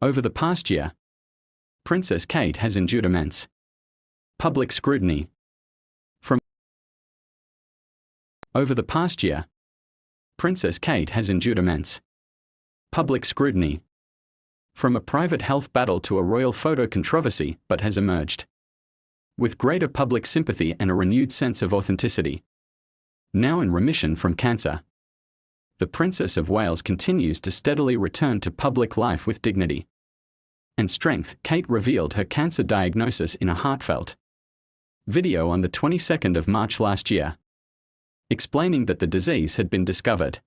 Over the past year, Princess Kate has endured immense public scrutiny. Over the past year, Princess Kate has endured immense public scrutiny. From a private health battle to a royal photo controversy, but has emerged with greater public sympathy and a renewed sense of authenticity. Now in remission from cancer, the Princess of Wales continues to steadily return to public life with dignity and strength. Kate revealed her cancer diagnosis in a heartfelt video on the 22nd of March last year, explaining that the disease had been discovered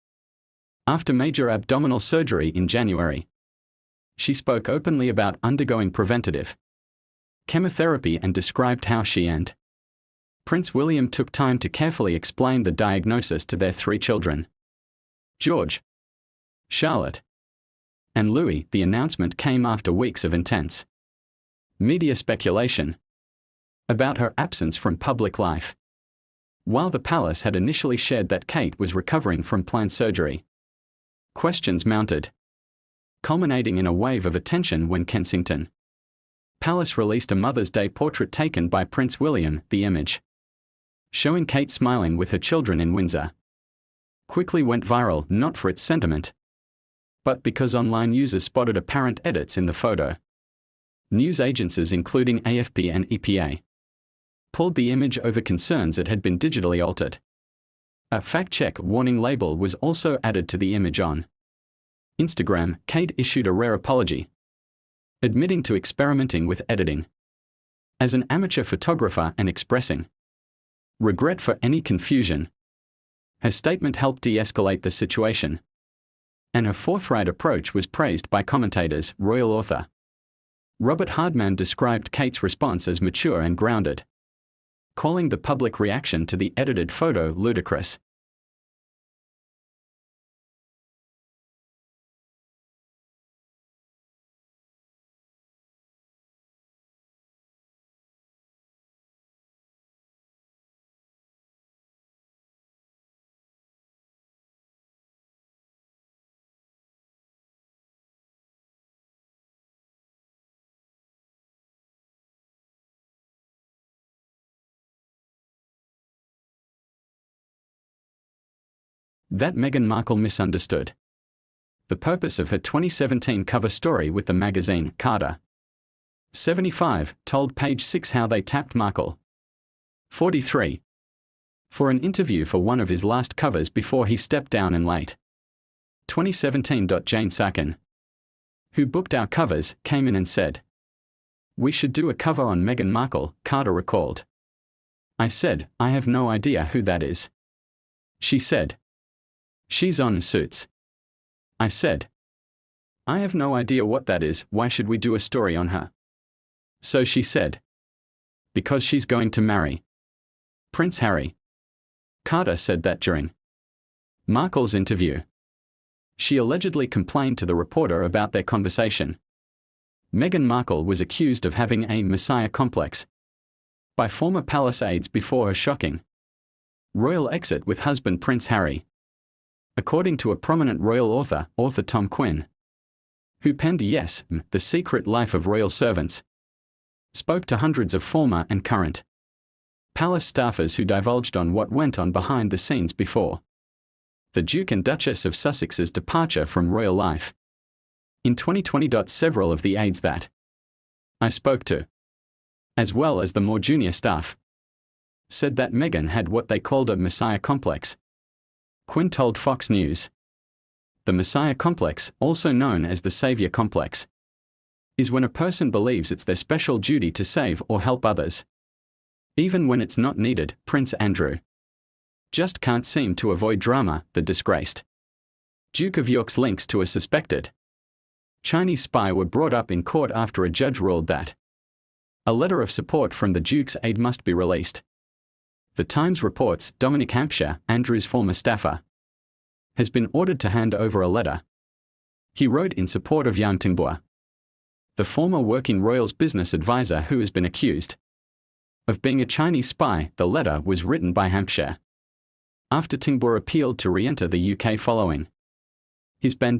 after major abdominal surgery in January. She spoke openly about undergoing preventative chemotherapy and described how she and Prince William took time to carefully explain the diagnosis to their 3 children, George, Charlotte, and Louis. The announcement came after weeks of intense media speculation about her absence from public life. While the palace had initially shared that Kate was recovering from planned surgery, questions mounted, culminating in a wave of attention when Kensington Palace released a Mother's Day portrait taken by Prince William. The image, showing Kate smiling with her children in Windsor, quickly went viral, not for its sentiment, but because online users spotted apparent edits in the photo. News agencies including AFP and EPA pulled the image over concerns it had been digitally altered. A fact-check warning label was also added to the image on Instagram. Kate issued a rare apology, admitting to experimenting with editing as an amateur photographer and expressing regret for any confusion. Her statement helped de-escalate the situation, and her forthright approach was praised by commentators. Royal author Robert Hardman described Kate's response as mature and grounded, calling the public reaction to the edited photo ludicrous. That Meghan Markle misunderstood the purpose of her 2017 cover story with the magazine. Carter, 75, told Page 6 how they tapped Markle, 43, for an interview for one of his last covers before he stepped down in late 2017. Jane Sacken, who booked our covers, came in and said, "We should do a cover on Meghan Markle," Carter recalled. "I said, I have no idea who that is." She said, "She's on Suits." I said, "I have no idea what that is, why should we do a story on her?" So she said, "Because she's going to marry Prince Harry." Carter said that during Markle's interview, she allegedly complained to the reporter about their conversation. Meghan Markle was accused of having a messiah complex by former palace aides before her shocking royal exit with husband Prince Harry, according to a prominent royal author, Tom Quinn, who penned Yes, The Secret Life of Royal Servants, spoke to hundreds of former and current palace staffers who divulged on what went on behind the scenes before the Duke and Duchess of Sussex's departure from royal life in 2020. Several of the aides that I spoke to, as well as the more junior staff, said that Meghan had what they called a messiah complex. Quinn told Fox News, "The messiah complex, also known as the savior complex, is when a person believes it's their special duty to save or help others, even when it's not needed." Prince Andrew just can't seem to avoid drama. The disgraced Duke of York's links to a suspected Chinese spy were brought up in court after a judge ruled that a letter of support from the Duke's aide must be released. The Times reports Dominic Hampshire, Andrew's former staffer, has been ordered to hand over a letter he wrote in support of Yang Tingbua, the former working royals business advisor who has been accused of being a Chinese spy. The letter was written by Hampshire after Tingbua appealed to re-enter the UK following his ban